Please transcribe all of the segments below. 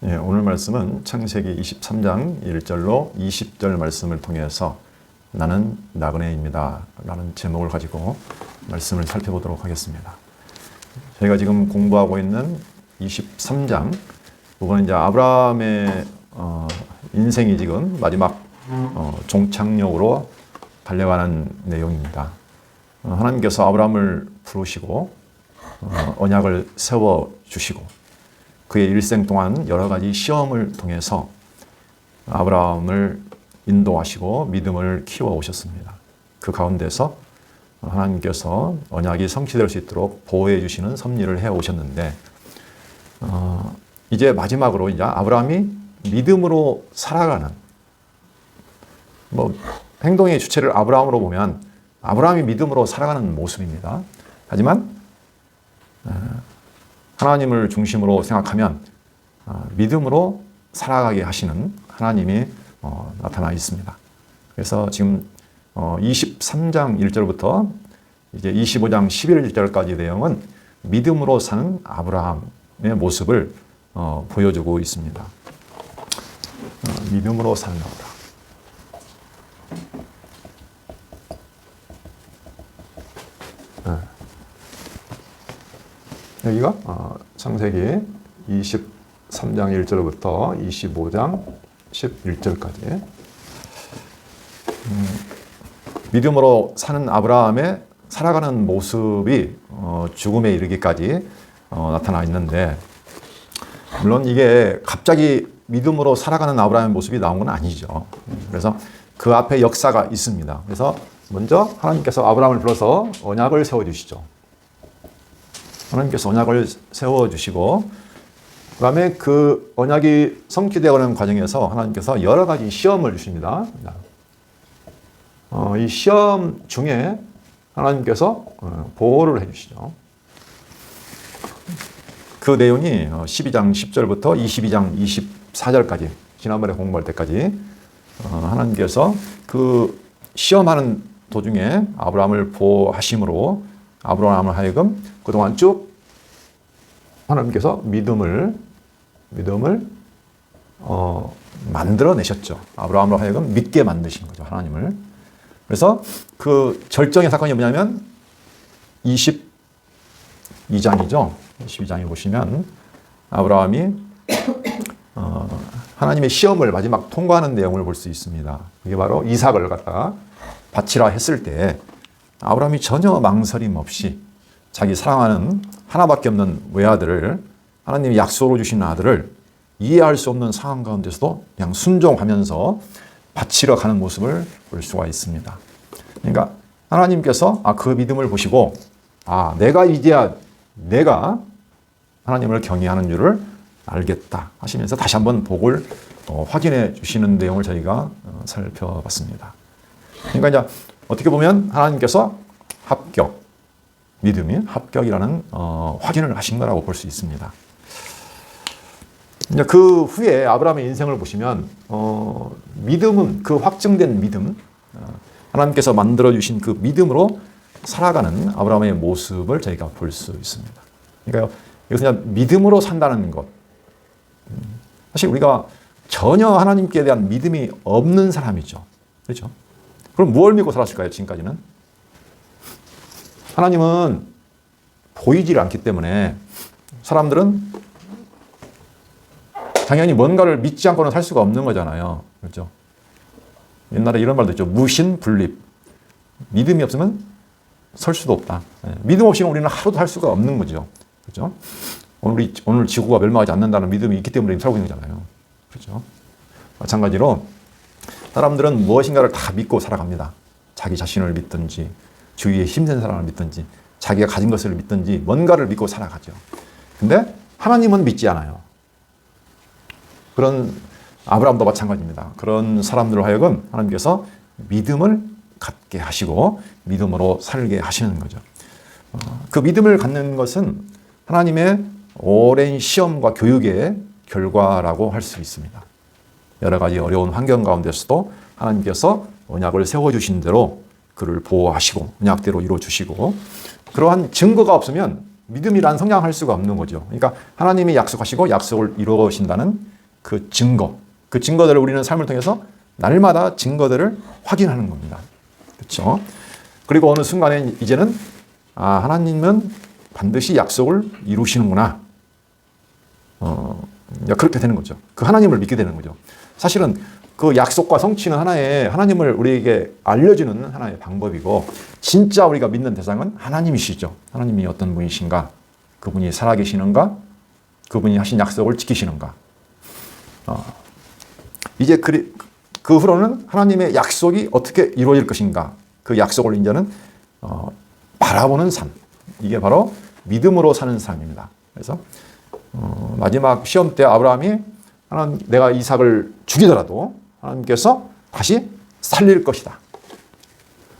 예, 오늘 말씀은 창세기 23장 1절로 20절 말씀을 통해서 나는 나그네입니다 라는 제목을 가지고 말씀을 살펴보도록 하겠습니다. 저희가 지금 공부하고 있는 23장, 이거는 이제 아브라함의 인생이 지금 마지막 종착역으로 달려가는 내용입니다. 하나님께서 아브라함을 부르시고 언약을 세워주시고 그의 일생 동안 여러 가지 시험을 통해서 아브라함을 인도하시고 믿음을 키워오셨습니다. 그 가운데서 하나님께서 언약이 성취될 수 있도록 보호해 주시는 섭리를 해오셨는데 이제 마지막으로 이제 아브라함이 믿음으로 살아가는, 행동의 주체를 아브라함으로 보면 아브라함이 믿음으로 살아가는 모습입니다. 하지만 하나님을 중심으로 생각하면 믿음으로 살아가게 하시는 하나님이 나타나 있습니다. 그래서 지금 23장 1절부터 이제 25장 11절까지 내용은 믿음으로 사는 아브라함의 모습을 보여주고 있습니다. 믿음으로 사는 아브라함. 여기가 창세기 23장 1절부터 25장 11절까지 믿음으로 사는 아브라함의 살아가는 모습이 죽음에 이르기까지 나타나 있는데, 물론 이게 갑자기 믿음으로 살아가는 아브라함의 모습이 나온 건 아니죠. 그래서 그 앞에 역사가 있습니다. 그래서 먼저 하나님께서 아브라함을 불러서 언약을 세워주시죠. 하나님께서 언약을 세워주시고 그 다음에 그 언약이 성취되어가는 과정에서 하나님께서 여러 가지 시험을 주십니다. 이 시험 중에 하나님께서 보호를 해주시죠. 그 내용이 12장 10절부터 22장 24절까지 지난번에 공부할 때까지 하나님께서 그 시험하는 도중에 아브라함을 보호하심으로 아브라함을 하여금 그동안 쭉 하나님께서 믿음을 만들어내셨죠. 아브라함으로 하여금 믿게 만드신 거죠, 하나님을. 그래서 그 절정의 사건이 뭐냐면 22장이죠. 22장에 보시면 아브라함이 하나님의 시험을 마지막 통과하는 내용을 볼 수 있습니다. 이게 바로 이삭을 갖다가 바치라 했을 때 아브라함이 전혀 망설임 없이 자기 사랑하는 하나밖에 없는 외아들을, 하나님이 약속으로 주신 아들을 이해할 수 없는 상황 가운데서도 그냥 순종하면서 바치러 가는 모습을 볼 수가 있습니다. 그러니까 하나님께서 그 믿음을 보시고 내가 이제야 내가 하나님을 경외하는 줄을 알겠다 하시면서 다시 한번 복을 확인해 주시는 내용을 저희가 살펴봤습니다. 그러니까 이제 어떻게 보면 하나님께서 믿음이 합격이라는 확인을 하신 거라고 볼 수 있습니다. 이제 그 후에 아브라함의 인생을 보시면 믿음은, 그 확증된 믿음, 하나님께서 만들어주신 그 믿음으로 살아가는 아브라함의 모습을 저희가 볼 수 있습니다. 그러니까 여기서 그냥 믿음으로 산다는 것, 사실 우리가 전혀 하나님께 대한 믿음이 없는 사람이죠. 그렇죠? 그럼 무엇을 믿고 살았을까요? 지금까지는 하나님은 보이질 않기 때문에 사람들은 당연히 뭔가를 믿지 않고는 살 수가 없는 거잖아요. 그렇죠? 옛날에 이런 말도 있죠. 무신분립. 믿음이 없으면 설 수도 없다. 믿음 없이는 우리는 하루도 할 수가 없는 거죠. 그렇죠? 오늘 지구가 멸망하지 않는다는 믿음이 있기 때문에 살고 있는 거잖아요. 그렇죠? 마찬가지로 사람들은 무엇인가를 다 믿고 살아갑니다. 자기 자신을 믿든지, 주위에 힘센 사람을 믿든지, 자기가 가진 것을 믿든지 뭔가를 믿고 살아가죠. 근데 하나님은 믿지 않아요. 그런 아브라함도 마찬가지입니다. 그런 사람들을 하여금 하나님께서 믿음을 갖게 하시고 믿음으로 살게 하시는 거죠. 그 믿음을 갖는 것은 하나님의 오랜 시험과 교육의 결과라고 할 수 있습니다. 여러 가지 어려운 환경 가운데서도 하나님께서 언약을 세워주신 대로 그를 보호하시고 언약대로 이루어주시고, 그러한 증거가 없으면 믿음이란 성장할 수가 없는 거죠. 그러니까 하나님이 약속하시고 약속을 이루어신다는 그 증거, 그 증거들을 우리는 삶을 통해서 날마다 증거들을 확인하는 겁니다. 그렇죠? 그리고 어느 순간에 이제는 하나님은 반드시 약속을 이루시는구나. 그렇게 되는 거죠. 그 하나님을 믿게 되는 거죠. 사실은 그 약속과 성취는 하나님을 우리에게 알려주는 하나의 방법이고, 진짜 우리가 믿는 대상은 하나님이시죠. 하나님이 어떤 분이신가? 그분이 살아계시는가? 그분이 하신 약속을 지키시는가? 이제 그 후로는 하나님의 약속이 어떻게 이루어질 것인가? 그 약속을 이제는 바라보는 삶. 이게 바로 믿음으로 사는 삶입니다. 그래서 마지막 시험 때 아브라함이 내가 이삭을 죽이더라도 하나님께서 다시 살릴 것이다.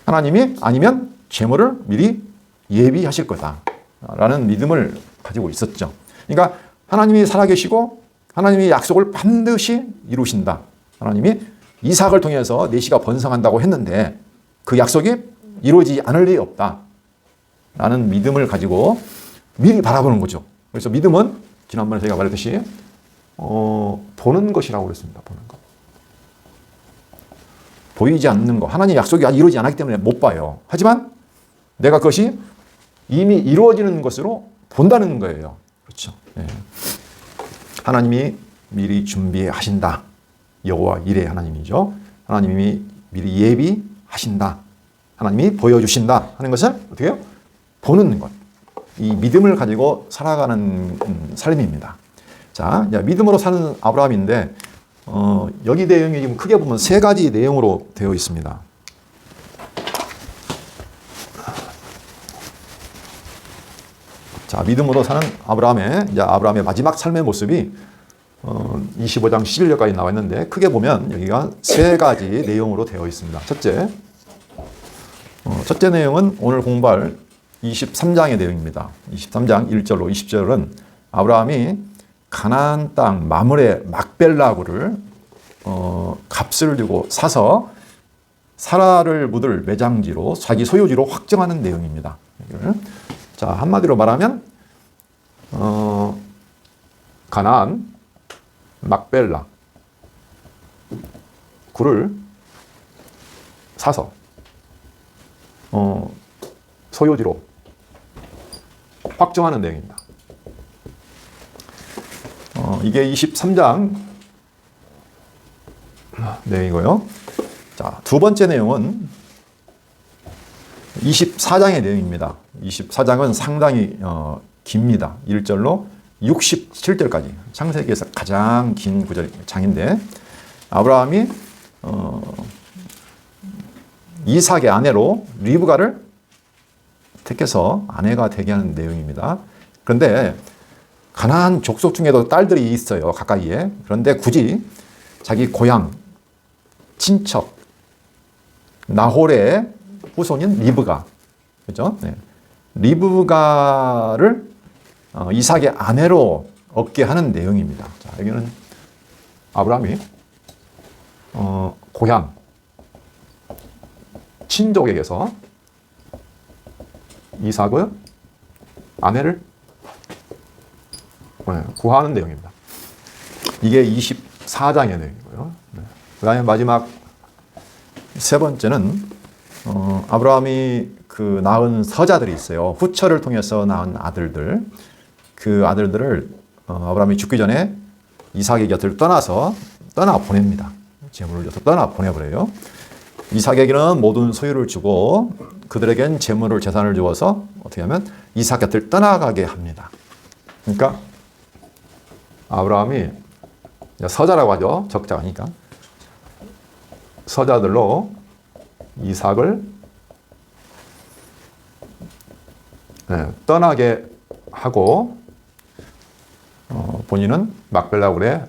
하나님이 아니면 재물을 미리 예비하실 거다. 라는 믿음을 가지고 있었죠. 그러니까 하나님이 살아계시고 하나님이 약속을 반드시 이루신다. 하나님이 이삭을 통해서 내시가 번성한다고 했는데 그 약속이 이루어지지 않을 일이 없다. 라는 믿음을 가지고 미리 바라보는 거죠. 그래서 믿음은 지난번에 제가 말했듯이 보는 것이라고 그랬습니다. 보는 것. 보이지 않는 것. 하나님의 약속이 아직 이루어지지 않았기 때문에 못 봐요. 하지만 내가 그것이 이미 이루어지는 것으로 본다는 거예요. 그렇죠. 네. 하나님이 미리 준비하신다. 여호와 이레 하나님이죠. 하나님이 미리 예비하신다. 하나님이 보여주신다 하는 것을 어떻게 해요? 보는 것. 이 믿음을 가지고 살아가는 삶입니다. 자, 믿음으로 사는 아브라함인데 여기 내용이 지금 크게 보면 세 가지 내용으로 되어 있습니다. 자, 믿음으로 사는 아브라함의 마지막 삶의 모습이 25장 11절까지 나와 있는데 크게 보면 여기가 세 가지 내용으로 되어 있습니다. 첫째 내용은 오늘 공부할 23장의 내용입니다. 23장 1절로 20절은 아브라함이 가나안 땅 마므레 막벨라구를 값을 주고 사서 사라를 묻을 매장지로 자기 소유지로 확정하는 내용입니다. 자, 한마디로 말하면 가나안 막벨라 구를 사서 소유지로 확정하는 내용입니다. 이게 23장 내용이고요. 자, 두 번째 내용은 24장의 내용입니다. 24장은 상당히 깁니다. 1절로 67절까지 창세기에서 가장 긴 장인데 아브라함이 이삭의 아내로 리브가를 택해서 아내가 되게 하는 내용입니다. 그런데 가나안 족속 중에도 딸들이 있어요. 가까이에. 그런데 굳이 자기 고향, 친척, 나홀의 후손인 리브가, 그죠? 네. 리브가를 이삭의 아내로 얻게 하는 내용입니다. 자, 여기는 아브라함이 고향, 친족에게서 이삭의 아내를 구하는 내용입니다. 이게 24장의 내용이고요. 그 다음에 마지막 세 번째는 아브라함이 그 낳은 서자들이 있어요. 후처를 통해서 낳은 아들들. 그 아들들을 아브라함이 죽기 전에 이삭의 곁을 떠나 보냅니다. 재물을 줘서 떠나 보내버려요. 이삭에게는 모든 소유를 주고 그들에겐 재물을 재산을 주어서 어떻게 하면 이삭 곁을 떠나가게 합니다. 그러니까 아브라함이 서자라고 하죠. 적자니까. 서자들로 이삭을 떠나게 하고 본인은 막벨라굴에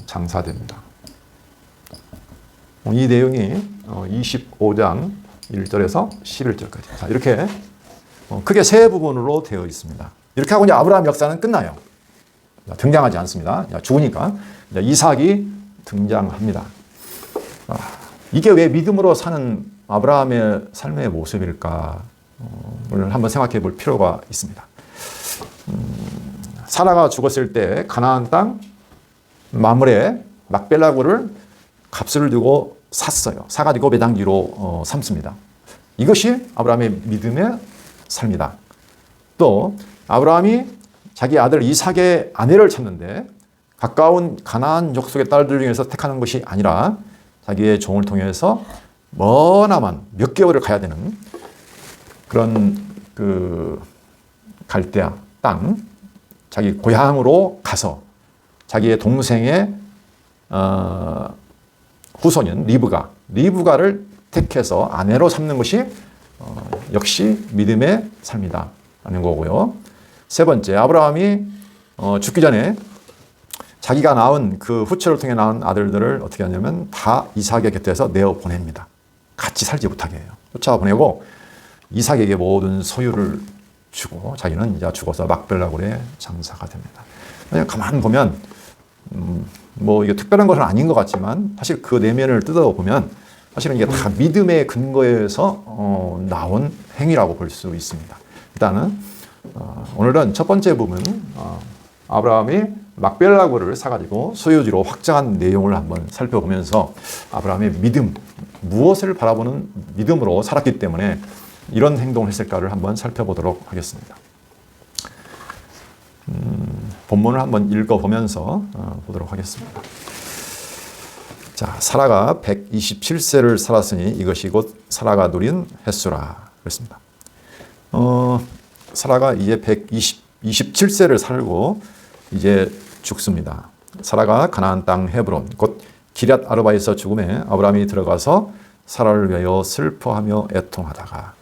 장사됩니다. 이 내용이 25장 1절에서 11절까지. 자, 이렇게 크게 세 부분으로 되어 있습니다. 이렇게 하고 이제 아브라함 역사는 끝나요. 등장하지 않습니다. 죽으니까 이삭이 등장합니다. 이게 왜 믿음으로 사는 아브라함의 삶의 모습일까? 오늘 한번 생각해 볼 필요가 있습니다. 사라가 죽었을 때 가나안 땅 마므레 막벨라고를 값을 두고 샀어요. 사가지고 매장지로 삼습니다. 이것이 아브라함의 믿음의 삶이다. 또 아브라함이 자기 아들 이삭의 아내를 찾는데 가까운 가나안 족속의 딸들 중에서 택하는 것이 아니라 자기의 종을 통해서 머나만 몇 개월을 가야 되는 그런 그 갈대아 땅, 자기 고향으로 가서 자기의 동생의 후손인 리브가를 택해서 아내로 삼는 것이 역시 믿음의 삶이다 라는 거고요. 세 번째, 아브라함이 죽기 전에 자기가 낳은 그 후처를 통해 낳은 아들들을 어떻게 하냐면 다 이삭의 곁에서 내어 보냅니다. 같이 살지 못하게 해요. 쫓아보내고 이삭에게 모든 소유를 주고 자기는 이제 죽어서 막벨라굴의 장사가 됩니다. 그냥 가만 보면 뭐 이게 특별한 것은 아닌 것 같지만 사실 그 내면을 뜯어보면 사실은 이게 다 믿음의 근거에서 나온 행위라고 볼 수 있습니다. 일단은 오늘은 첫 번째 부분 아브라함이 막벨라굴을 사가지고 소유지로 확장한 내용을 한번 살펴보면서 아브라함의 믿음, 무엇을 바라보는 믿음으로 살았기 때문에 이런 행동을 했을까를 한번 살펴보도록 하겠습니다. 본문을 한번 읽어보면서 보도록 하겠습니다. 자, 사라가 127세를 살았으니 이것이 곧 사라가 누린 횟수라 그랬습니다. 사라가 이제 127세를 살고 이제 죽습니다. 사라가 가나안 땅 헤브론 곧 기럇 아르바에서 죽음에 아브라함이 들어가서 사라를 위하여 슬퍼하며 애통하다가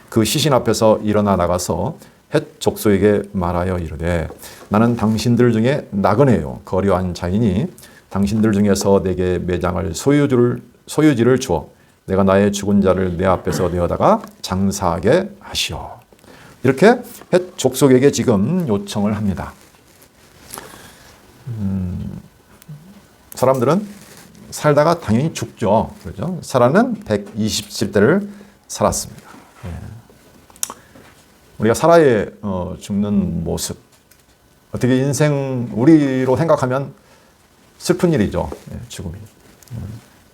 그 시신 앞에서 일어나 나가서 헷 족속에게 말하여 이르되 나는 당신들 중에 나그네요 거류한 자이니 당신들 중에서 내게 매장할 소유지를 주어 내가 나의 죽은 자를 내 앞에서 내어다가 장사하게 하시오. 이렇게 헷 족속에게 지금 요청을 합니다. 사람들은 살다가 당연히 죽죠. 그렇죠? 사라는 127대를 살았습니다. 우리가 사라의 죽는 모습, 어떻게 인생 우리로 생각하면 슬픈 일이죠. 죽음이.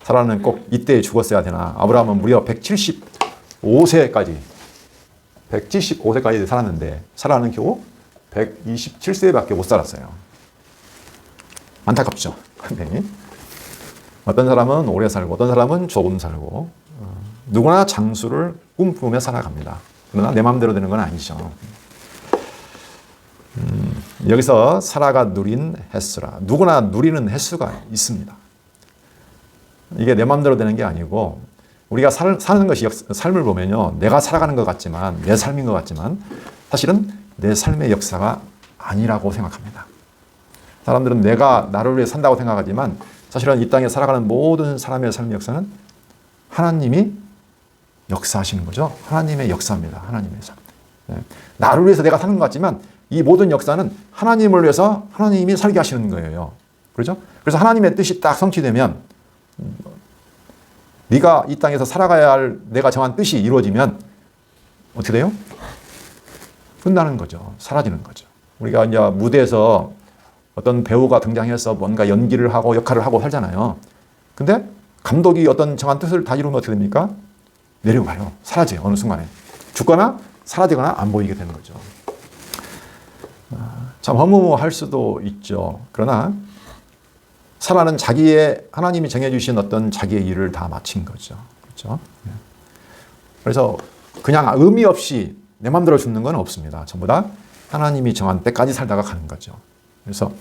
사라는 꼭 이때 죽었어야 되나? 아브라함은 무려 175세까지 살았는데 사라는 겨우 127세밖에 못 살았어요. 안타깝죠. 어떤 사람은 오래 살고 어떤 사람은 조금 살고 누구나 장수를 꿈꾸며 살아갑니다. 그러나 내 마음대로 되는 건 아니죠. 여기서 사라가 누린 횟수라. 누구나 누리는 횟수가 있습니다. 이게 내 마음대로 되는 게 아니고 우리가 사는 것이 삶을 보면요. 내가 살아가는 것 같지만 내 삶인 것 같지만 사실은 내 삶의 역사가 아니라고 생각합니다. 사람들은 내가 나를 위해 산다고 생각하지만 사실은 이 땅에 살아가는 모든 사람의 삶의 역사는 하나님이 역사하시는 거죠. 하나님의 역사입니다. 하나님의 삶. 나를 위해서 내가 사는 것 같지만 이 모든 역사는 하나님을 위해서 하나님이 살게 하시는 거예요. 그렇죠? 그래서 하나님의 뜻이 딱 성취되면 네가 이 땅에서 살아가야 할 내가 정한 뜻이 이루어지면 어떻게 돼요? 끝나는 거죠. 사라지는 거죠. 우리가 이제 무대에서 어떤 배우가 등장해서 뭔가 연기를 하고 역할을 하고 살잖아요. 근데 감독이 어떤 정한 뜻을 다 이루면 어떻게 됩니까? 내려가요. 사라져요. 어느 순간에. 죽거나 사라지거나 안 보이게 되는 거죠. 참 허무할 수도 있죠. 그러나 사라는 하나님이 정해주신 어떤 자기의 일을 다 마친 거죠. 그렇죠? 그래서 그냥 의미 없이 내 마음대로 죽는 건 없습니다. 전부 다 하나님이 정한 때까지 살다가 가는 거죠. 그래서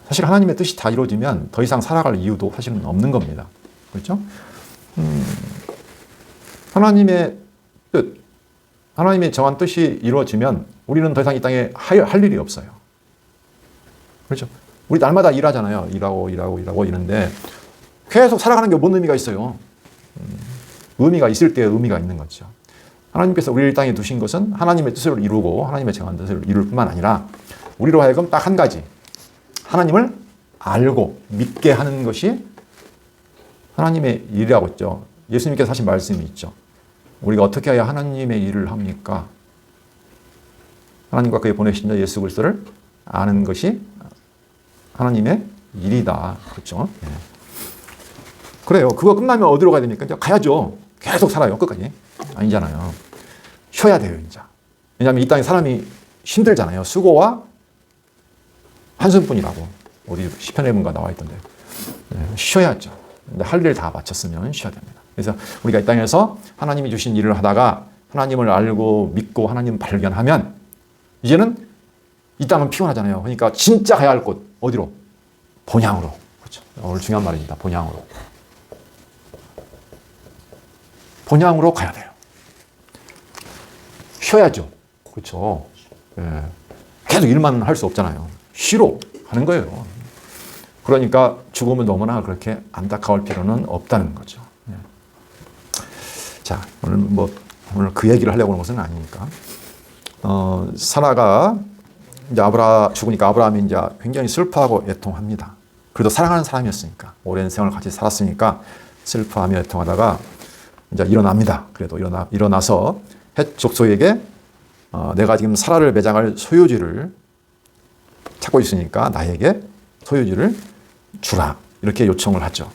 사실 하나님의 뜻이 다 이루어지면 더 이상 살아갈 이유도 사실은 없는 겁니다. 그렇죠? 하나님의 뜻, 하나님의 정한 뜻이 이루어지면 우리는 더 이상 이 땅에 할 일이 없어요. 그렇죠? 우리 날마다 일하잖아요. 일하고 이런데 계속 살아가는 게 뭔 의미가 있어요? 의미가 있을 때 의미가 있는 거죠. 하나님께서 우리를 땅에 두신 것은 하나님의 뜻을 이루고 하나님의 정한 뜻을 이룰 뿐만 아니라 우리로 하여금 딱 한 가지, 하나님을 알고 믿게 하는 것이 하나님의 일이라고 했죠. 예수님께서 하신 말씀이 있죠. 우리가 어떻게 해야 하나님의 일을 합니까? 하나님과 그의 보내신 자 예수 그리스도를 아는 것이 하나님의 일이다. 그렇죠? 예. 그래요. 그거 끝나면 어디로 가야 됩니까? 이제 가야죠. 계속 살아요. 끝까지. 아니잖아요. 쉬어야 돼요, 이제. 왜냐하면 이 땅에 사람이 힘들잖아요. 수고와 한숨뿐이라고. 어디 시편에 본가 나와 있던데. 예, 쉬어야죠. 근데 할 일 다 마쳤으면 쉬어야 됩니다. 그래서 우리가 이 땅에서 하나님이 주신 일을 하다가 하나님을 알고 믿고 하나님 발견하면 이제는 이 땅은 피곤하잖아요. 그러니까 진짜 가야 할 곳 어디로? 본향으로. 그렇죠. 오늘 중요한 말입니다. 본향으로. 본향으로 가야 돼요. 쉬어야죠. 그렇죠. 예. 계속 일만 할 수 없잖아요. 쉬러 가는 거예요. 그러니까 죽음은 너무나 그렇게 안타까울 필요는 없다는 거죠. 예. 자, 오늘 그 얘기를 하려고 하는 것은 아니니까. 사라가 이제 죽으니까 아브라함이 이제 굉장히 슬퍼하고 애통합니다. 그래도 사랑하는 사람이었으니까 오랜 생을 같이 살았으니까 슬퍼하며 애통하다가 이제 일어납니다. 그래도 일어나서 헷 족속에게 내가 지금 사라를 매장할 소유지를 찾고 있으니까 나에게 소유지를 주라. 이렇게 요청을 하죠.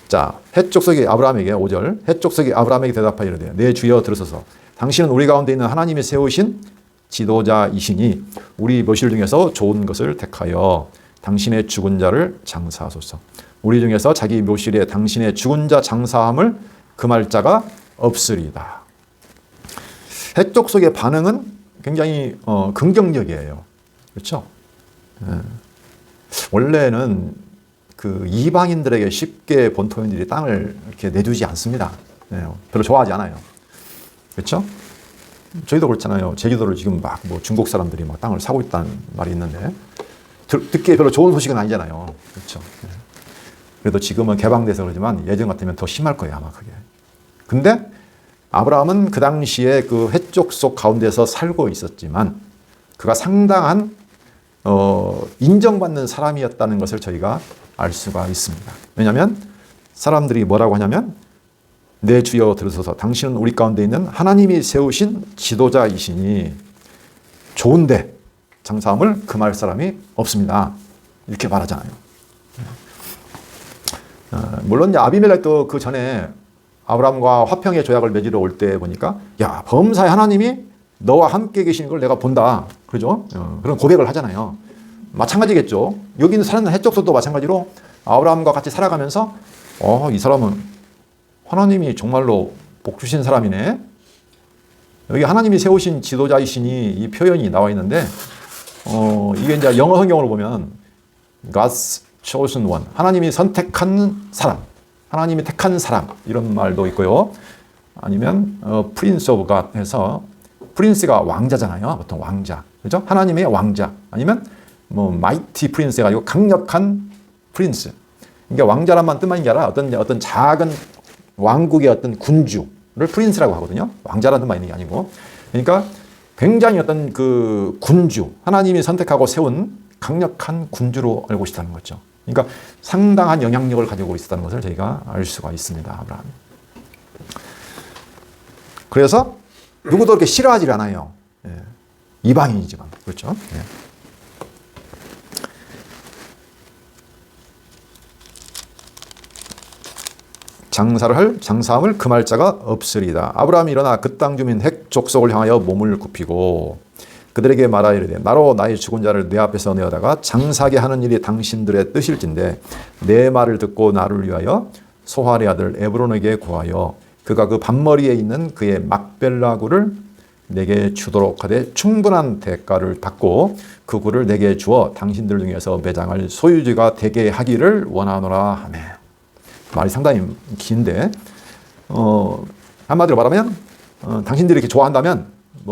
자, 헷 족속이 아브라함에게 5절 헷 족속이 아브라함에게 대답하여 이르되 내 주여 들으소서 당신은 우리 가운데 있는 하나님이 세우신 지도자이시니 우리 묘실 중에서 좋은 것을 택하여 당신의 죽은 자를 장사하소서. 우리 중에서 자기 묘실에 당신의 죽은 자 장사함을 금할 자가 없으리다. 헷 족속의 반응은 굉장히 긍정적이에요. 그렇죠? 원래는 그 이방인들에게 쉽게 본토인들이 땅을 이렇게 내주지 않습니다. 별로 좋아하지 않아요. 그렇죠? 저희도 그렇잖아요. 제주도를 지금 막 중국 사람들이 막 땅을 사고 있다는 말이 있는데 듣기에 별로 좋은 소식은 아니잖아요. 그렇죠? 그래도 지금은 개방돼서 그러지만 예전 같으면 더 심할 거예요, 아마 그게. 근데 아브라함은 그 당시에 그 헷 족속 가운데서 살고 있었지만 그가 상당한 인정받는 사람이었다는 것을 저희가 알 수가 있습니다. 왜냐하면 사람들이 뭐라고 하냐면 내 주여 들으소서 당신은 우리 가운데 있는 하나님이 세우신 지도자이시니 좋은데 장사함을 금할 사람이 없습니다. 이렇게 말하잖아요. 물론 아비멜렉도 그 전에 아브라함과 화평의 조약을 맺으러 올 때 보니까 야 범사의 하나님이 너와 함께 계시는 걸 내가 본다. 그러죠? 그런 고백을 하잖아요. 마찬가지겠죠. 여기 있는 사는 헷 족속도 마찬가지로 아브라함과 같이 살아가면서 이 사람은 하나님이 정말로 복 주신 사람이네. 여기 하나님이 세우신 지도자이시니 이 표현이 나와 있는데 이게 이제 영어 성경으로 보면 God's chosen one. 하나님이 선택한 사람. 하나님이 택한 사람. 이런 말도 있고요. 아니면 Prince of God 해서 프린스가 왕자잖아요. 보통 왕자. 그죠? 하나님의 왕자. 아니면 mighty prince 해가지고 강력한 프린스. 그러니까 왕자란만 뜻만 게 아니라 어떤 작은 왕국의 어떤 군주를 프린스라고 하거든요. 왕자라는 뜻만 있는 게 아니고. 그러니까 굉장히 어떤 그 군주, 하나님이 선택하고 세운 강력한 군주로 알고 있다는 거죠. 그러니까 상당한 영향력을 가지고 있었다는 것을 저희가 알 수가 있습니다. 아브라함이. 그래서 누구도 그렇게 싫어하지 않아요. 예. 이방인이지만. 그렇죠? 예. 장사함을 금할 자가 없으리다. 아브라함이 일어나 그 땅 주민 헷 족속을 향하여 몸을 굽히고 그들에게 말하여 이르되 나로 나의 죽은 자를 내 앞에서 내어다가 장사하게 하는 일이 당신들의 뜻일진데 내 말을 듣고 나를 위하여 소할의 아들 에브론에게 구하여 그가 그 반머리에 있는 그의 막벨라 굴을 내게 주도록 하되 충분한 대가를 받고 그 굴을 내게 주어 당신들 중에서 매장할 소유지가 되게 하기를 원하노라 하매. 말이 상당히 긴데 한마디로 말하면 당신들이 이렇게 좋아한다면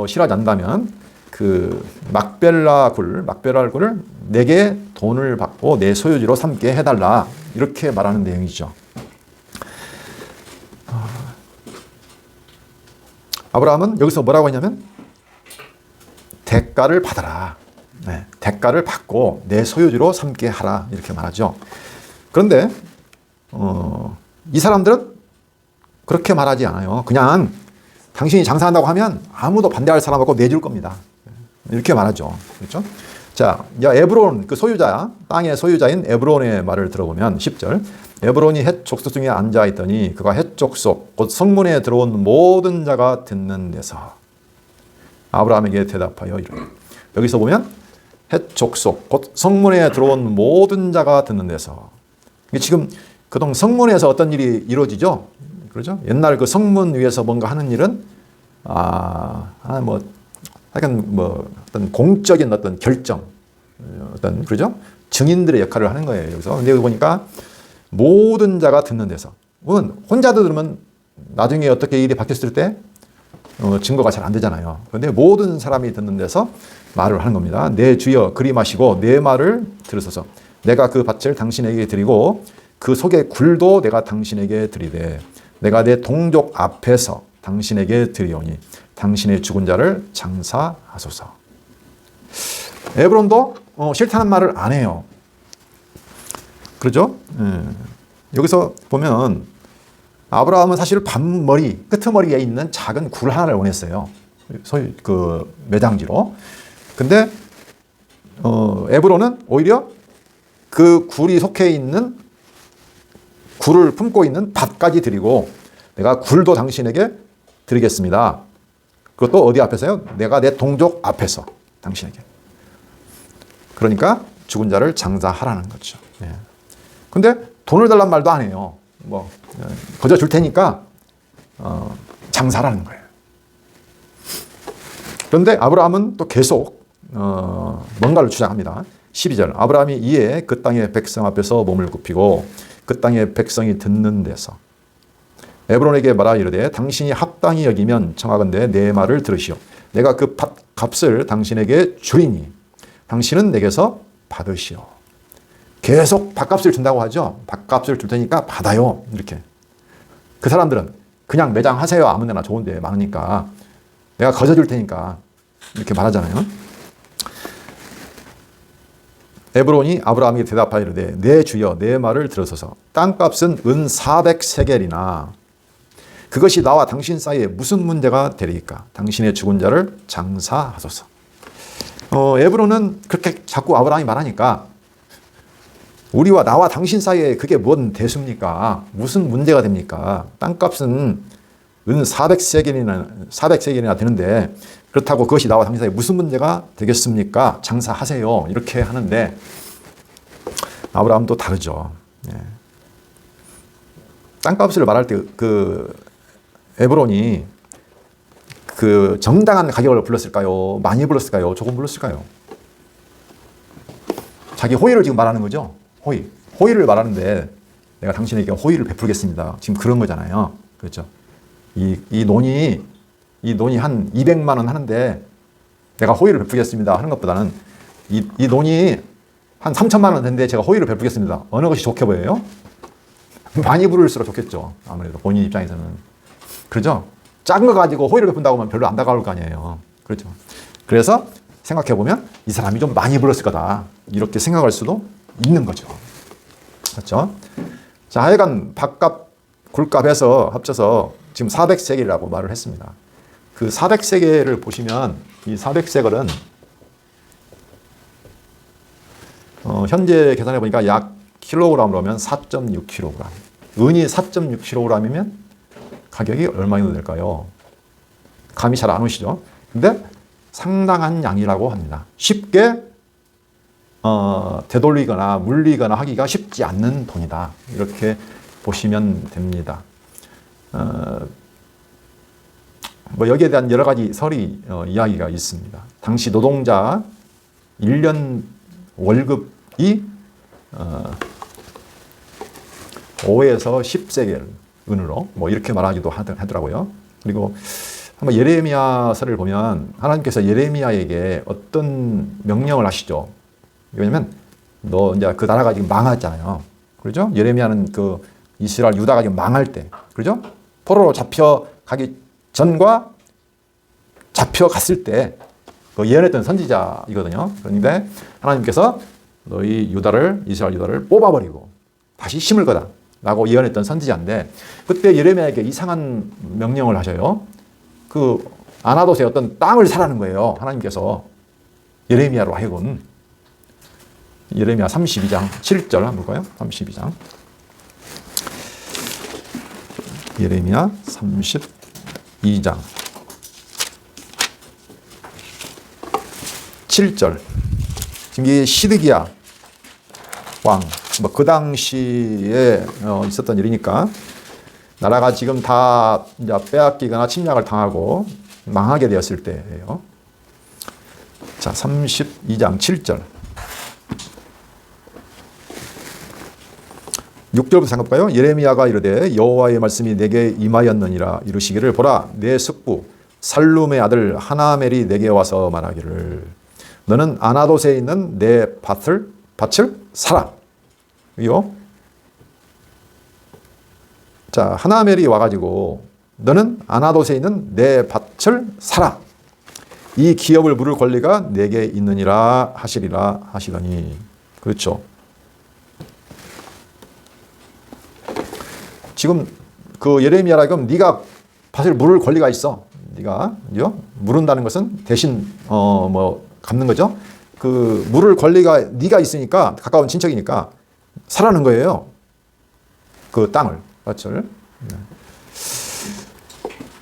싫어하지 않는다면 그 막벨라 굴을 내게 돈을 받고 내 소유지로 삼게 해달라 이렇게 말하는 내용이죠. 아브라함은 여기서 뭐라고 했냐면 대가를 받아라. 네, 대가를 받고 내 소유지로 삼게 하라 이렇게 말하죠. 그런데 이 사람들은 그렇게 말하지 않아요. 그냥 당신이 장사한다고 하면 아무도 반대할 사람 없고 내줄 겁니다. 이렇게 말하죠. 그렇죠? 자, 에브론 그 소유자, 땅의 소유자인 에브론의 말을 들어보면 10절. 에브론이 헷 족속 중에 앉아 있더니 그가 헷 족속 곧 성문에 들어온 모든 자가 듣는 데서 아브라함에게 대답하여 이르되. 여기서 보면 헷 족속 곧 성문에 들어온 모든 자가 듣는 데서. 지금 그동 성문에서 어떤 일이 이루어지죠? 그렇죠? 옛날 그 성문 위에서 뭔가 하는 일은 약간 어떤 공적인 어떤 결정, 어떤 그렇죠? 증인들의 역할을 하는 거예요. 여기서. 근데 여기 보니까 모든 자가 듣는 데서. 혼자 들으면 나중에 어떻게 일이 바뀌었을 때 증거가 잘 안 되잖아요. 그런데 모든 사람이 듣는 데서 말을 하는 겁니다. 내 주여 그리 마시고 내 말을 들으소서. 내가 그 밭을 당신에게 드리고 그 속의 굴도 내가 당신에게 드리되 내가 내 동족 앞에서 당신에게 드리오니 당신의 죽은 자를 장사하소서. 에브론도 싫다는 말을 안 해요. 그렇죠? 여기서 보면 아브라함은 사실 반머리, 끄트머리에 있는 작은 굴 하나를 원했어요. 소위 그 매장지로. 근데 에브론은 오히려 그 굴이 속해 있는 굴을 품고 있는 밭까지 드리고 내가 굴도 당신에게 드리겠습니다. 그것도 어디 앞에서요? 내가 내 동족 앞에서 당신에게. 그러니까 죽은 자를 장사하라는 거죠. 근데 돈을 달란 말도 안 해요. 거저 줄 테니까 장사라는 거예요. 그런데 아브라함은 또 계속 뭔가를 주장합니다. 12절. 아브라함이 이에 그 땅의 백성 앞에서 몸을 굽히고 그 땅의 백성이 듣는 데서 에브론에게 말하 이르되 당신이 합당히 여기면 청하건대 내 말을 들으시오. 내가 그 값을 당신에게 주리니 당신은 내게서 받으시오. 계속 밭값을 준다고 하죠. 밭값을 줄 테니까 받아요. 이렇게. 그 사람들은 그냥 매장하세요. 아무 데나 좋은 데 많으니까. 내가 거저 줄 테니까. 이렇게 말하잖아요. 에브론이 아브라함에게 대답하여 이르되 내 주여 내 말을 들으소서. 땅값은 은 400세겔이나 그것이 나와 당신 사이에 무슨 문제가 되리까? 당신의 죽은 자를 장사하소서. 에브론은 그렇게 자꾸 아브라함이 말하니까 우리와 나와 당신 사이에 그게 뭔 대수입니까? 무슨 문제가 됩니까? 땅값은 은 400세겔이나 되는데 그렇다고 그것이 나와 당신 사이에 무슨 문제가 되겠습니까? 장사하세요. 이렇게 하는데 아브라함도 다르죠. 땅값을 말할 때 에브론이 그 정당한 가격을 불렀을까요? 많이 불렀을까요? 조금 불렀을까요? 자기 호의를 지금 말하는 거죠. 호의를 말하는데 내가 당신에게 호의를 베풀겠습니다. 지금 그런 거잖아요. 그렇죠? 이 논이 한 200만 원 하는데 내가 호의를 베풀겠습니다 하는 것보다는 이 논이 한 3천만 원 되는데 제가 호의를 베풀겠습니다. 어느 것이 좋게 보여요? 많이 부를수록 좋겠죠. 아무래도 본인 입장에서는. 그렇죠? 작은 거 가지고 호의를 베푼다고 하면 별로 안 다가올 거 아니에요. 그렇죠? 그래서 생각해보면 이 사람이 좀 많이 불었을 거다. 이렇게 생각할 수도 있는 거죠. 그렇죠? 자, 하여간 밭값, 굴값에서 합쳐서 지금 400세겔이라고 말을 했습니다. 그 400세겔을 보시면 이 400세겔은 현재 계산해 보니까 약 킬로그램으로 하면 4.6kg. 은이 4.6kg이면 가격이 얼마 정도 될까요? 감이 잘 안 오시죠? 근데 상당한 양이라고 합니다. 쉽게 되돌리거나 물리거나 하기가 쉽지 않는 돈이다. 이렇게 보시면 됩니다. 여기에 대한 여러 가지 이야기가 있습니다. 당시 노동자 1년 월급이 5에서 10세겔 은으로 이렇게 말하기도 하더라고요. 그리고 한번 예레미야서를 보면 하나님께서 예레미야에게 어떤 명령을 하시죠. 왜냐면 너 이제 그 나라가 지금 망했잖아요. 그렇죠? 예레미야는 그 이스라엘 유다가 지금 망할 때, 그렇죠? 포로로 잡혀가기 전과 잡혀갔을 때 그 예언했던 선지자이거든요. 그런데 하나님께서 너희 이스라엘 유다를 뽑아버리고 다시 심을 거다 라고 예언했던 선지자인데 그때 예레미야에게 이상한 명령을 하셔요. 그 아나돗의 어떤 땅을 사라는 거예요. 하나님께서 예레미야로 하여금. 예레미야 32장 7절 한번 볼까요? 32장. 예레미야 32장 7절. 지금 이게 시드기야 왕, 뭐 그 당시에 있었던 일이니까 나라가 지금 다 이제 빼앗기거나 침략을 당하고 망하게 되었을 때예요. 자, 32장 7절. 6절부터 잠깐볼까요? 예레미야가 이르되 여호와의 말씀이 내게 임하였느니라. 이르시기를 보라, 내 숙부 살룸의 아들 하나멜이 내게 와서 말하기를 너는 아나돗에 있는 내 밭을 사라. 이요. 자, 하나멜이 와가지고 너는 아나돗에 있는 내 밭을 사라. 이 기업을 물을 권리가 내게 있느니라 하시리라 하시더니. 그렇죠. 지금 그 예레미야라 그럼 네가 밭을 물을 권리가 있어. 네가 물은다는 것은 대신 뭐 갚는 거죠. 그 물을 권리가 네가 있으니까 가까운 친척이니까 사라는 거예요. 그 땅을 밭을.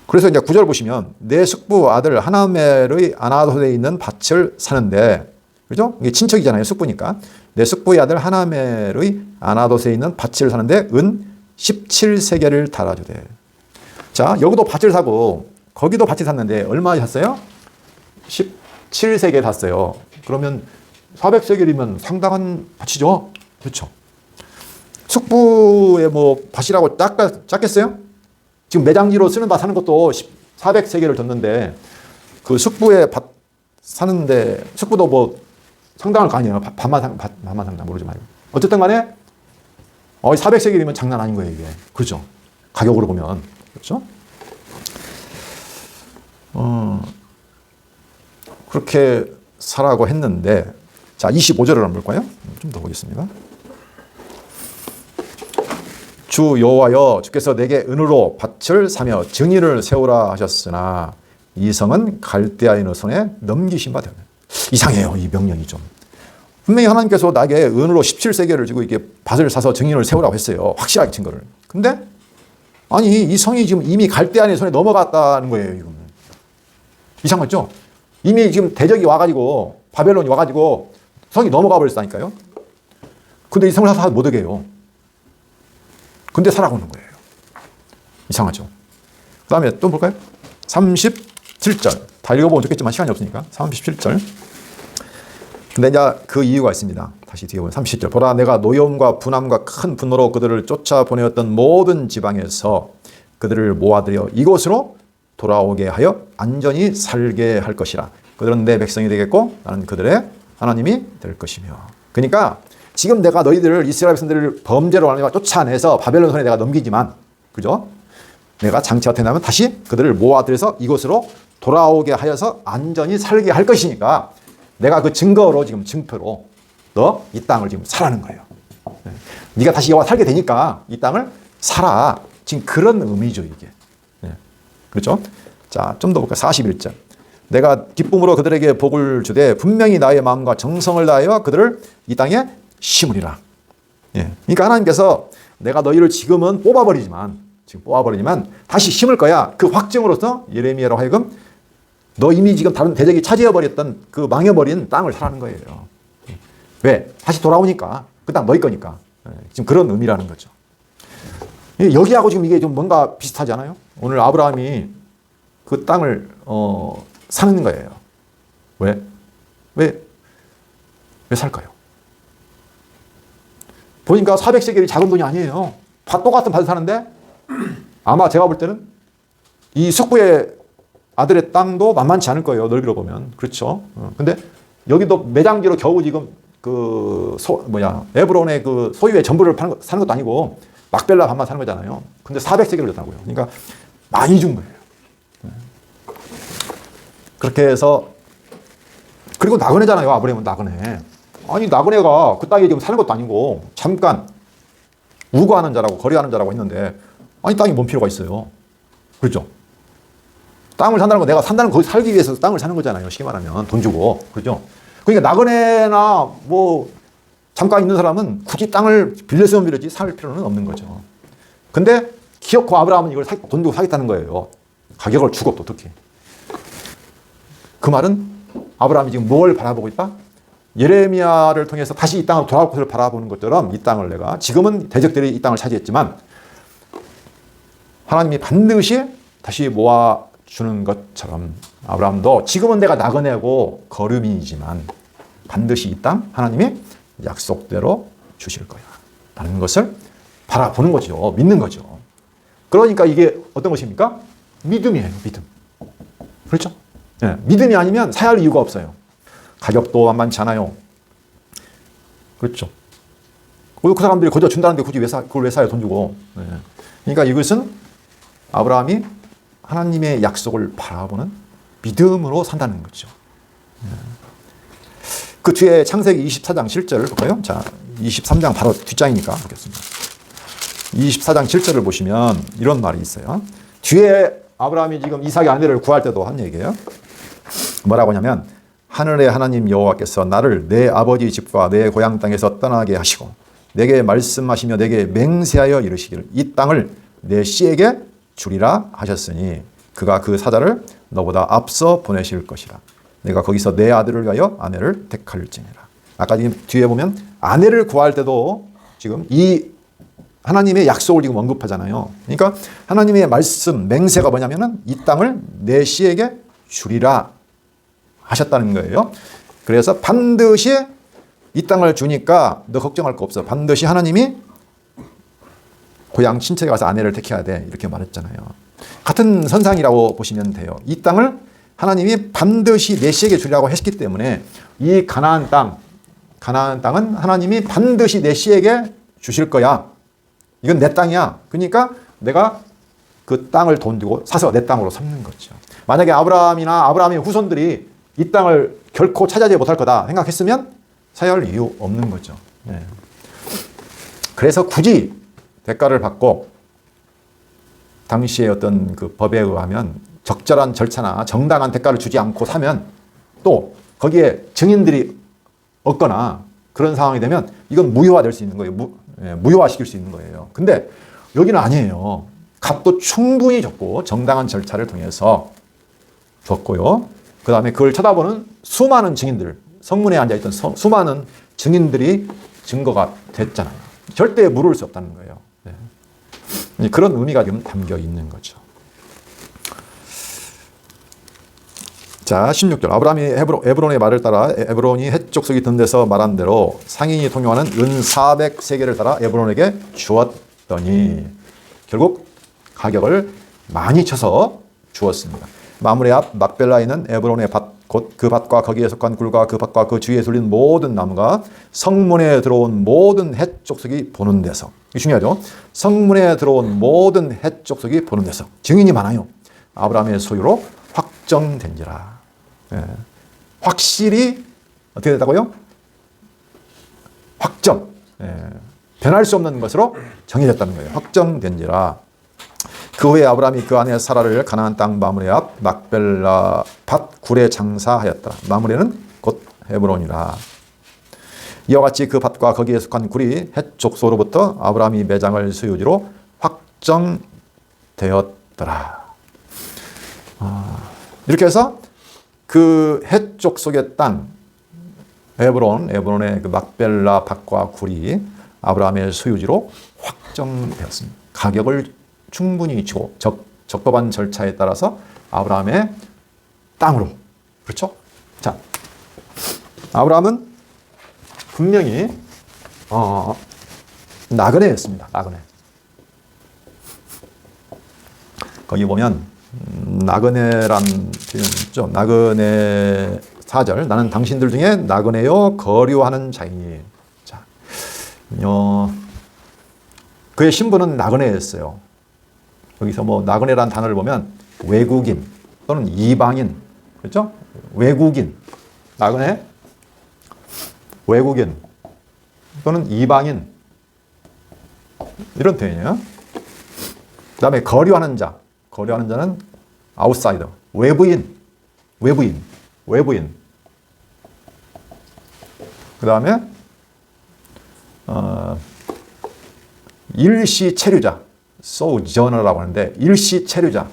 그래서 이제 9절 보시면 내 숙부 아들 하나멜의 아나돗에 있는 밭을 사는데, 그죠? 이게 친척이잖아요. 숙부니까. 내 숙부의 아들 하나멜의 아나돗에 있는 밭을 사는데 은 17세겔을 달아주되. 자, 여기도 밭을 사고 거기도 밭을 샀는데 얼마 샀어요? 17세겔 샀어요. 그러면 400세겔이면 상당한 밭이죠. 그렇죠. 숙부의 뭐 밭이라고 작겠어요? 지금 매장지로 쓰는 밭 사는 것도 400세겔을 줬는데 그 숙부의 밭 사는데 숙부도 뭐 상당할 거 아니에요. 밭만 상당 모르지 말고. 어쨌든 간에 400세겔이면 장난 아닌 거예요, 이게. 그렇죠. 가격으로 보면. 그렇죠? 그렇게 사라고 했는데, 자, 25절을 한번 볼까요? 좀 더 보겠습니다. 주 여호와여, 주께서 내게 은으로 밭을 사며 증인을 세우라 하셨으나 이 성은 갈대아인의 손에 넘기신 바 되었네. 이상해요, 이 명령이 좀. 분명히 하나님께서 나에게 은으로 17세겔을 주고 이게 밭을 사서 증인을 세우라고 했어요. 확실하게 증거를. 근데 아니 이 성이 지금 이미 갈대아인의 손에 넘어갔다는 거예요. 이건 이상하죠? 이미 지금 대적이 와가지고 바벨론이 와가지고 성이 넘어가 버렸다니까요. 근데 이 성을 사서 못 오게 해요. 근데 사라고 하는 거예요. 이상하죠? 그 다음에 또 볼까요? 37절. 다 읽어보면 좋겠지만 시간이 없으니까 37절. 근데 이제 그 이유가 있습니다. 다시 뒤에 보면 37절. 보라, 내가 노여움과 분함과 큰 분노로 그들을 쫓아보내었던 모든 지방에서 그들을 모아들여 이곳으로 돌아오게 하여 안전히 살게 할 것이라. 그들은 내 백성이 되겠고 나는 그들의 하나님이 될 것이며. 그러니까 지금 내가 너희들을 이스라엘 백성들을 범죄로 하나님과 쫓아내서 바벨론 손에 내가 넘기지만, 그죠? 내가 장차 어떻게 하면 다시 그들을 모아들여서 이곳으로 돌아오게 하여서 안전히 살게 할 것이니까 내가 그 증거로 지금 증표로 너 이 땅을 지금 사라는 거예요. 네가 다시 여와 살게 되니까 이 땅을 사라. 지금 그런 의미죠, 이게. 그렇죠? 자, 좀 더 볼까요? 41절. 내가 기쁨으로 그들에게 복을 주되 분명히 나의 마음과 정성을 다하여 그들을 이 땅에 심으리라. 그러니까 하나님께서 내가 너희를 지금 뽑아버리지만 다시 심을 거야. 그 확증으로서 예레미야로 하여금 너 이미 지금 다른 대적이 차지해버렸던 그 망해버린 땅을 사라는 거예요. 왜? 다시 돌아오니까. 그 땅 너희 거니까. 지금 그런 의미라는 거죠. 여기하고 지금 이게 좀 뭔가 비슷하지 않아요? 오늘 아브라함이 그 땅을 사는 거예요. 왜? 왜 살까요? 보니까 400세겔이 작은 돈이 아니에요. 똑같은 밭을 사는데 아마 제가 볼 때는 이 숙부의 아들의 땅도 만만치 않을 거예요. 넓이로 보면. 그렇죠. 근데 여기도 매장지로 겨우 지금 에브론의 그 소유의 전부를 사는 것도 아니고 막벨라 밭만 사는 거잖아요. 근데 400세겔을 줬다고요. 그러니까 많이 준 거예요. 그렇게 해서, 그리고 나그네잖아요. 아브라함은 나그네. 아니 나그네가 그 땅에 지금 사는 것도 아니고 잠깐 우거하는 자라고 거래하는 자라고 했는데, 아니 땅이 뭔 필요가 있어요. 그렇죠? 땅을 산다는 건 내가 산다는 거기 살기 위해서 땅을 사는 거잖아요. 쉽게 말하면 돈 주고. 그렇죠? 그러니까 나그네나 뭐 잠깐 있는 사람은 굳이 땅을 빌렸으면 빌렸지 살 필요는 없는 거죠. 근데 기어코 아브라함은 이걸 돈 주고 사겠다는 거예요. 가격을 주고 또 특히. 그 말은 아브라함이 지금 뭘 바라보고 있다? 예레미야를 통해서 다시 이 땅으로 돌아올 것을 바라보는 것처럼 이 땅을 내가 지금은 대적들이 이 땅을 차지했지만 하나님이 반드시 다시 모아주는 것처럼 아브라함도 지금은 내가 나그네고 거류민이지만 반드시 이 땅 하나님이 약속대로 주실 거야 라는 것을 바라보는 거죠. 믿는 거죠. 그러니까 이게 어떤 것입니까? 믿음이에요. 믿음. 그렇죠? 네, 믿음이 아니면 사야 할 이유가 없어요. 가격도 만만치 않아요. 그렇죠? 그 사람들이 거저 준다는데 굳이 그걸 왜 사요? 돈 주고. 네. 그러니까 이것은 아브라함이 하나님의 약속을 바라보는 믿음으로 산다는 거죠. 네. 그 뒤에 창세기 24장 7절을 볼까요? 자, 23장 바로 뒷장이니까 보겠습니다. 24장 7절을 보시면 이런 말이 있어요. 뒤에 아브라함이 지금 이삭의 아내를 구할 때도 한 얘기예요. 뭐라고 하냐면 하늘의 하나님 여호와께서 나를 내 아버지 집과 내 고향 땅에서 떠나게 하시고 내게 말씀하시며 내게 맹세하여 이르시기를 이 땅을 내 씨에게 주리라 하셨으니 그가 그 사자를 너보다 앞서 보내실 것이라. 내가 거기서 내 아들을 위하여 아내를 택할지니라. 아까 지금 뒤에 보면 아내를 구할 때도 지금 이 하나님의 약속을 지금 언급하잖아요. 그러니까 하나님의 말씀, 맹세가 뭐냐면은 이 땅을 내 씨에게 주리라 하셨다는 거예요. 그래서 반드시 이 땅을 주니까 너 걱정할 거 없어. 반드시 하나님이 고향 친척에 가서 아내를 택해야 돼. 이렇게 말했잖아요. 같은 선상이라고 보시면 돼요. 이 땅을 하나님이 반드시 내 씨에게 주리라고 했기 때문에 이 가나안 땅은 하나님이 반드시 내 씨에게 주실 거야. 이건 내 땅이야. 그러니까 내가 그 땅을 돈 주고 사서 내 땅으로 삼는 거죠. 만약에 아브라함이나 아브라함의 후손들이 이 땅을 결코 차지하지 못할 거다 생각했으면 사야 할 이유 없는 거죠. 네. 그래서 굳이 대가를 받고 당시의 어떤 그 법에 의하면 적절한 절차나 정당한 대가를 주지 않고 사면 또 거기에 증인들이 없거나 그런 상황이 되면 이건 무효화될 수 있는 거예요. 무효화시킬 수 있는 거예요. 근데 여기는 아니에요. 값도 충분히 줬고 정당한 절차를 통해서 줬고요. 그 다음에 그걸 쳐다보는 수많은 증인들, 성문에 앉아있던 수많은 증인들이 증거가 됐잖아요. 절대 물을 수 없다는 거예요. 네. 그런 의미가 좀 담겨 있는 거죠. 자, 16절. 아브라함이 에브론의 말을 따라 에브론이 헷 족속이 든 데서 말한 대로 상인이 통용하는 은 400세겔을 따라 에브론에게 주었더니 결국 가격을 많이 쳐서 주었습니다. 마므레 앞 막벨라에 있는 에브론의 밭 곧 그 밭과 거기에 속한 굴과 그 밭과 그 주위에 둘린 모든 나무가 성문에 들어온 모든 헷 족속이 보는 데서, 이게 중요하죠. 성문에 들어온 모든 헷 족속이 보는 데서 증인이 많아요. 아브라함의 소유로 확정된지라. 예. 확실히 어떻게 됐다고요? 확정. 예. 변할 수 없는 것으로 정해졌다는 거예요. 확정된지라. 그 후에 아브라함이 그 아내 사라를 가나안 땅 마므레 앞 막벨라 밭 굴에 장사하였다. 마므레는 곧 헤브론이라. 이와 같이 그 밭과 거기에 속한 굴이 헷 족속으로부터 아브라함이 매장을 소유지로 확정되었더라. 이렇게 해서 그 헷 족속의 땅 에브론의 그 막벨라 밭과 굴이 아브라함의 소유지로 확정되었습니다. 가격을 충분히 주고 적법한 절차에 따라서 아브라함의 땅으로. 그렇죠? 자, 아브라함은 분명히 나그네였습니다. 나그네. 거기 보면 나그네란 표현 있죠. 나그네 4절. 나는 당신들 중에 나그네요 거류하는 자이니. 자, 그의 신분은 나그네였어요. 여기서 뭐 나그네라는 단어를 보면 외국인 또는 이방인, 그렇죠? 외국인, 나그네, 외국인 또는 이방인 이런 표현이에요. 그 다음에 거류하는 자는 아웃사이더, 외부인. 그 다음에 일시체류자, 소저너라고 하는데 일시체류자.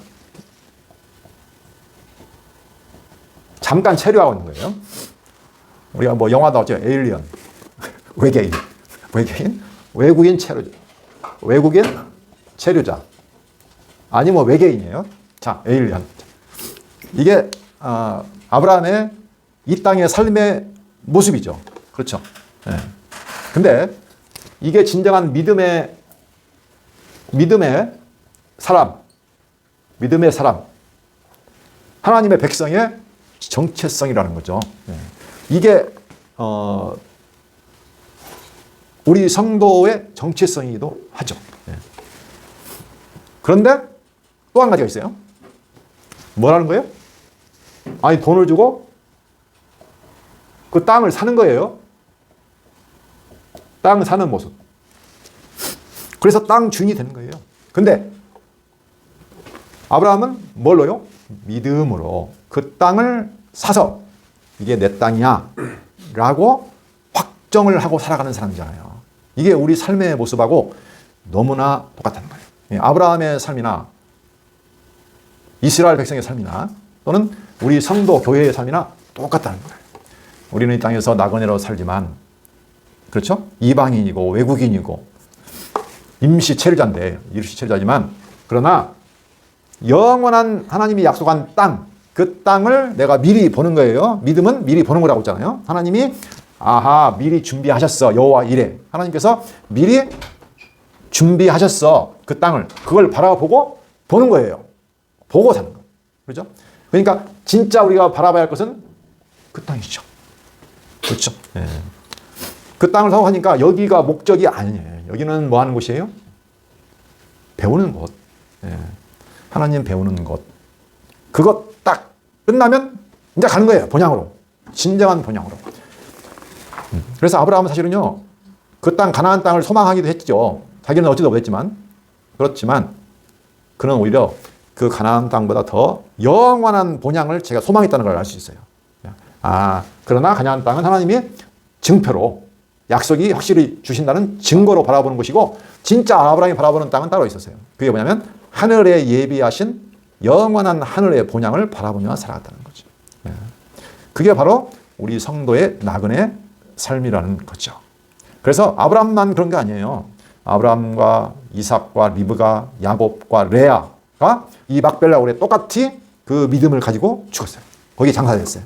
잠깐 체류하고 있는 거예요. 우리가 뭐 영화도 봤죠. 에일리언. 외계인. 외국인 체류자. 외국인 체류자. 아니 뭐 외계인이에요. 자, 에일리언. 이게 아브라함의 이 땅의 삶의 모습이죠. 그렇죠. 네. 근데 이게 진정한 믿음의 사람, 하나님의 백성의 정체성이라는 거죠. 네. 이게 우리 성도의 정체성이기도 하죠. 네. 그런데 또 한 가지가 있어요. 뭐라는 거예요? 아니 돈을 주고 그 땅을 사는 거예요. 땅을 사는 모습. 그래서 땅 주인이 되는 거예요. 근데 아브라함은 뭘로요? 믿음으로 그 땅을 사서 이게 내 땅이야 라고 확정을 하고 살아가는 사람이잖아요. 이게 우리 삶의 모습하고 너무나 똑같다는 거예요. 아브라함의 삶이나 이스라엘 백성의 삶이나 또는 우리 성도 교회의 삶이나 똑같다는 거예요. 우리는 이 땅에서 나그네로 살지만, 그렇죠? 이방인이고 외국인이고 임시 체류자지만, 그러나 영원한 하나님이 약속한 땅, 그 땅을 내가 미리 보는 거예요. 믿음은 미리 보는 거라고 했잖아요. 하나님이 미리 준비하셨어. 여호와 이래. 하나님께서 미리 준비하셨어. 그 땅을. 그걸 바라보고 보는 거예요. 보고 사는 거. 그렇죠? 그러니까 진짜 우리가 바라봐야 할 것은 그 땅이죠. 그렇죠? 네. 그 땅을 사고 하니까 여기가 목적이 아니에요. 여기는 뭐 하는 곳이에요? 배우는 곳. 네. 하나님 배우는 곳. 그것 딱 끝나면 이제 가는 거예요. 본향으로. 진정한 본향으로. 그래서 아브라함은 사실은요, 그 땅, 가나안 땅을 소망하기도 했죠. 자기는 어찌도 못했지만. 그렇지만 그는 오히려 그 가나안 땅보다 더 영원한 본향을 제가 소망했다는 걸 알 수 있어요. 그러나 가나안 땅은 하나님이 증표로, 약속이 확실히 주신다는 증거로 바라보는 것이고, 진짜 아브라함이 바라보는 땅은 따로 있었어요. 그게 뭐냐면 하늘에 예비하신 영원한 하늘의 본향을 바라보며 살아갔다는 거죠. 그게 바로 우리 성도의 나그네 삶이라는 거죠. 그래서 아브라함만 그런 게 아니에요. 아브라함과 이삭과 리브가, 야곱과 레아가 이 막벨라 고리에 똑같이 그 믿음을 가지고 죽었어요. 거기 장사됐어요.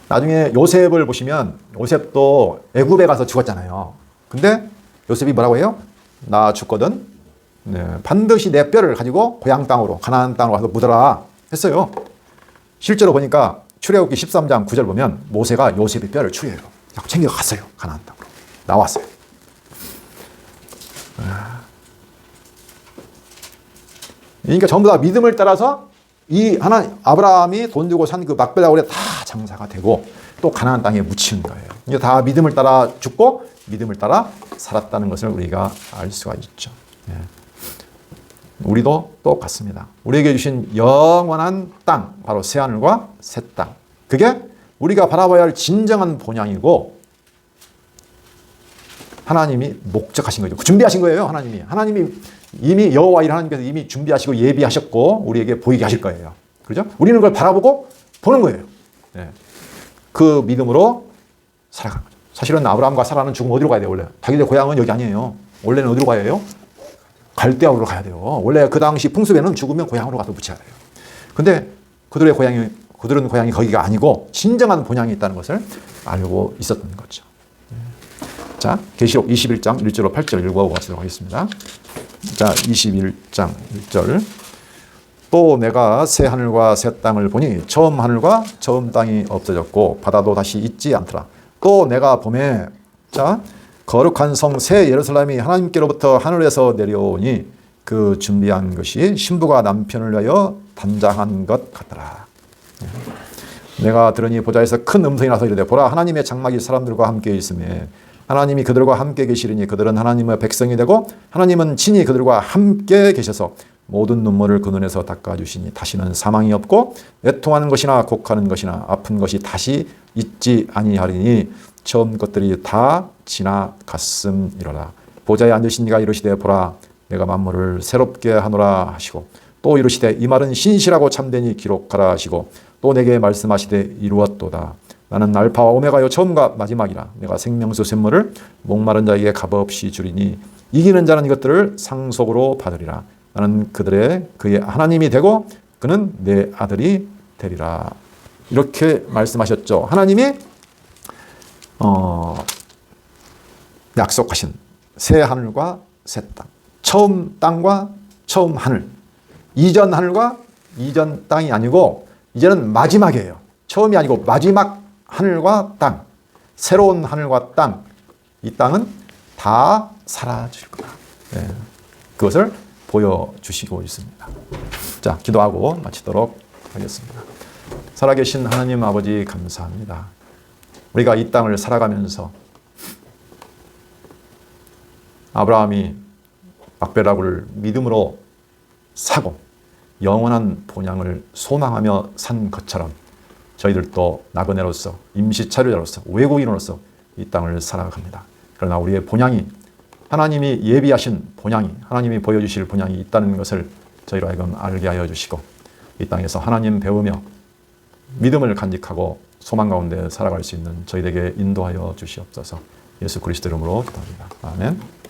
나중에 요셉을 보시면 요셉도 애굽에 가서 죽었잖아요. 근데 요셉이 뭐라고 해요? 나 죽거든. 네, 반드시 내 뼈를 가지고 고향 땅으로, 가나안 땅으로 가서 묻어라 했어요. 실제로 보니까 출애굽기 13장 9절 보면 모세가 요셉의 뼈를 추려요. 챙겨갔어요. 가나안 땅으로. 나왔어요. 그러니까 전부 다 믿음을 따라서 아브라함이 돈 주고 산 그 막벨라 고리에 다 장사가 되고 또 가나안 땅에 묻히는 거예요. 이게 다 믿음을 따라 죽고 믿음을 따라 살았다는 것을 우리가 알 수가 있죠. 네. 우리도 똑같습니다. 우리에게 주신 영원한 땅, 바로 새하늘과 새 땅. 그게 우리가 바라봐야 할 진정한 본향이고 하나님이 목적하신 거죠. 준비하신 거예요. 하나님이 이미 여호와 일 하나님께서 이미 준비하시고 예비하셨고 우리에게 보이게 하실 거예요. 그렇죠? 우리는 그걸 바라보고 보는 거예요. 네. 그 믿음으로 살아가는 거죠. 사실은 아브라함과 사라는 죽으면 어디로 가야 돼요? 원래 자기들 고향은 여기 아니에요. 원래는 어디로 가야 해요? 갈대아우로 가야 돼요. 원래 그 당시 풍습에는 죽으면 고향으로 가서 묻혀야 돼요. 근데 그들은 고향이 거기가 아니고 진정한 본향이 있다는 것을 알고 있었던 거죠. 자, 계시록 21장 1절로 8절 읽어보도록 하겠습니다. 자, 21장 1절. 또 내가 새 하늘과 새 땅을 보니 처음 하늘과 처음 땅이 없어졌고 바다도 다시 있지 않더라. 또 내가 보매, 자, 거룩한 성 새 예루살렘이 하나님께로부터 하늘에서 내려오니 그 준비한 것이 신부가 남편을 위하여 단장한 것 같더라. 내가 들으니 보좌에서 큰 음성이 나서 이르되 보라, 하나님의 장막이 사람들과 함께 있으며 하나님이 그들과 함께 계시리니 그들은 하나님의 백성이 되고 하나님은 친히 그들과 함께 계셔서 모든 눈물을 그 눈에서 닦아주시니 다시는 사망이 없고 애통하는 것이나 곡하는 것이나 아픈 것이 다시 있지 아니하리니 처음 것들이 다 지나갔음이로라. 보좌에 앉으신 이가 이르시되 보라 내가 만물을 새롭게 하노라 하시고 또 이르시되 이 말은 신실하고 참되니 기록하라 하시고 또 내게 말씀하시되 이루었도다. 나는 알파와 오메가요 처음과 마지막이라. 내가 생명수 샘물을 목마른 자에게 값없이 주리니 이기는 자는 이것들을 상속으로 받으리라. 나는 그의 하나님이 되고 그는 내 아들이 되리라. 이렇게 말씀하셨죠. 하나님이 약속하신 새 하늘과 새 땅, 처음 땅과 처음 하늘, 이전 하늘과 이전 땅이 아니고 이제는 마지막이에요. 처음이 아니고 마지막 하늘과 땅, 새로운 하늘과 땅, 이 땅은 다 사라질 거다. 네. 그것을 보여주시고 있습니다. 자, 기도하고 마치도록 하겠습니다. 살아계신 하나님 아버지 감사합니다. 우리가 이 땅을 살아가면서 아브라함이 막벨라굴을 믿음으로 사고 영원한 본향을 소망하며 산 것처럼 저희들도 나그네로서 임시차류자로서 외국인으로서 이 땅을 살아갑니다. 그러나 우리의 본향이 하나님이 예비하신 본향이 하나님이 보여주실 본향이 있다는 것을 저희로 하여금 알게 하여 주시고 이 땅에서 하나님 배우며 믿음을 간직하고 소망 가운데 살아갈 수 있는 저희에게 인도하여 주시옵소서. 예수 그리스도 이름으로 기도합니다. 아멘.